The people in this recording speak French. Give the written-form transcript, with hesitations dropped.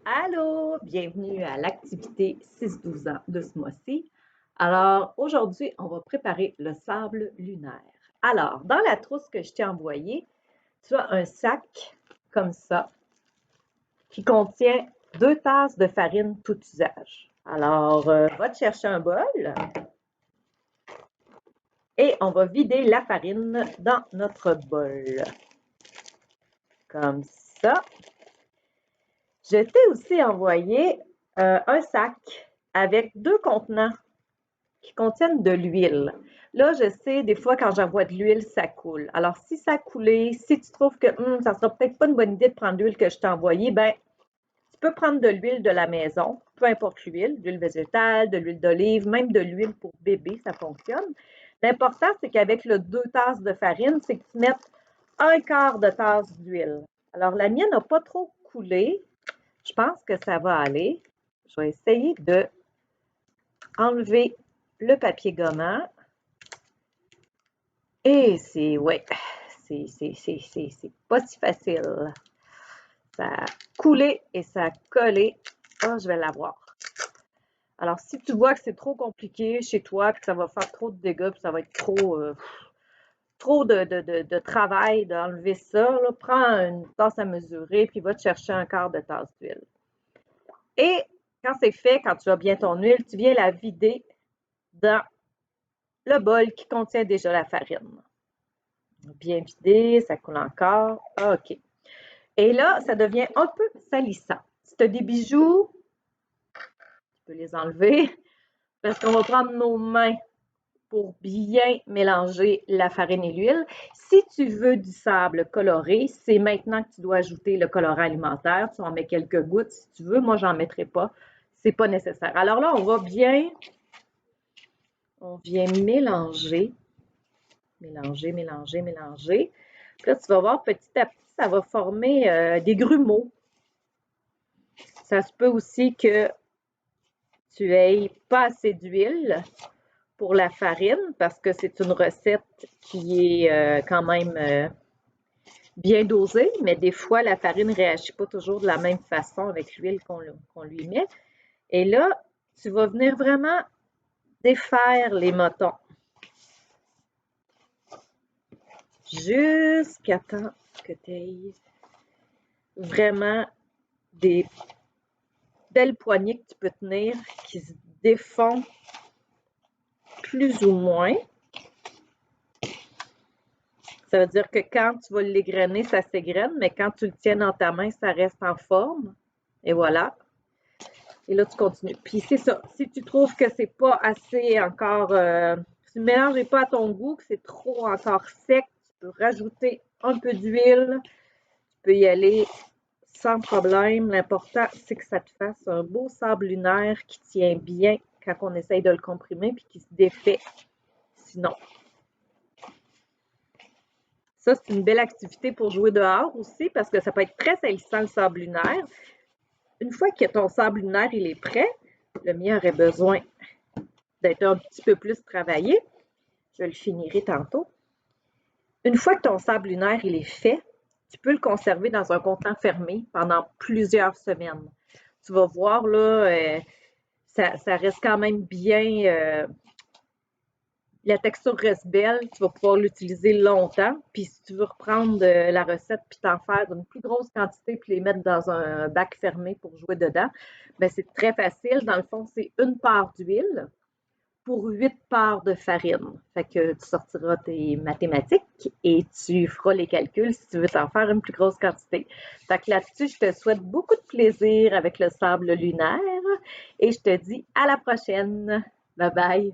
Allô, bienvenue à l'activité 6-12 ans de ce mois-ci. Alors, aujourd'hui, on va préparer le sable lunaire. Alors, dans la trousse que je t'ai envoyée, tu as un sac comme ça qui contient 2 tasses de farine tout usage. Alors, va te chercher un bol et on va vider la farine dans notre bol. Comme ça. Je t'ai aussi envoyé un sac avec 2 contenants qui contiennent de l'huile. Là, je sais, des fois, quand j'envoie de l'huile, ça coule. Alors, si ça a coulé, si tu trouves que ça sera peut-être pas une bonne idée de prendre l'huile que je t'ai envoyée, ben, tu peux prendre de l'huile de la maison, peu importe l'huile, de l'huile végétale, de l'huile d'olive, même de l'huile pour bébé, ça fonctionne. L'important, c'est qu'avec le 2 tasses de farine, c'est que tu mettes 1/4 de tasse d'huile. Alors, la mienne n'a pas trop coulé. Je pense que ça va aller. Je vais essayer de enlever le papier gommant. Et c'est pas si facile. Ça a coulé et ça a collé. Ah, je vais l'avoir. Alors, si tu vois que c'est trop compliqué chez toi, puis que ça va faire trop de dégâts, puis ça va être trop de travail d'enlever ça, là, prends une tasse à mesurer, puis va te chercher un quart de tasse d'huile. Et quand c'est fait, quand tu as bien ton huile, tu viens la vider dans le bol qui contient déjà la farine. Bien vidé, ça coule encore. OK. Et là, ça devient un peu salissant. Si tu as des bijoux, tu peux les enlever parce qu'on va prendre nos mains pour bien mélanger la farine et l'huile. Si tu veux du sable coloré, c'est maintenant que tu dois ajouter le colorant alimentaire. Tu en mets quelques gouttes si tu veux. Moi, j'en mettrai pas. C'est pas nécessaire. Alors là, on vient mélanger. Mélanger. Puis là, tu vas voir petit à petit, ça va former des grumeaux. Ça se peut aussi que tu aies pas assez d'huile pour la farine parce que c'est une recette qui est quand même bien dosée, mais des fois, la farine ne réagit pas toujours de la même façon avec l'huile qu'on lui met. Et là, tu vas venir vraiment défaire les motons jusqu'à temps que tu aies vraiment des belles poignées que tu peux tenir qui se défont plus ou moins. Ça veut dire que quand tu vas l'égrener, ça s'égrène, mais quand tu le tiens dans ta main, ça reste en forme. Et voilà. Et là, tu continues. Puis c'est ça. Si tu trouves que c'est pas assez encore, si le mélange n'est pas à ton goût, que c'est trop encore sec, tu peux rajouter un peu d'huile. Tu peux y aller sans problème. L'important, c'est que ça te fasse un beau sable lunaire qui tient bien quand on essaye de le comprimer puis qui se défait. Sinon, ça, c'est une belle activité pour jouer dehors aussi parce que ça peut être très salissant le sable lunaire. Une fois que ton sable lunaire il est prêt, le mien aurait besoin d'être un petit peu plus travaillé. Je le finirai tantôt. Une fois que ton sable lunaire il est fait, tu peux le conserver dans un contenant fermé pendant plusieurs semaines. Tu vas voir, là, ça reste quand même bien. La texture reste belle, tu vas pouvoir l'utiliser longtemps. Puis si tu veux reprendre la recette puis t'en faire une plus grosse quantité puis les mettre dans un bac fermé pour jouer dedans, ben c'est très facile. Dans le fond, c'est 1 part d'huile pour 8 parts de farine. Fait que tu sortiras tes mathématiques et tu feras les calculs si tu veux t'en faire une plus grosse quantité. Fait que là-dessus, je te souhaite beaucoup de plaisir avec le sable lunaire et je te dis à la prochaine. Bye bye!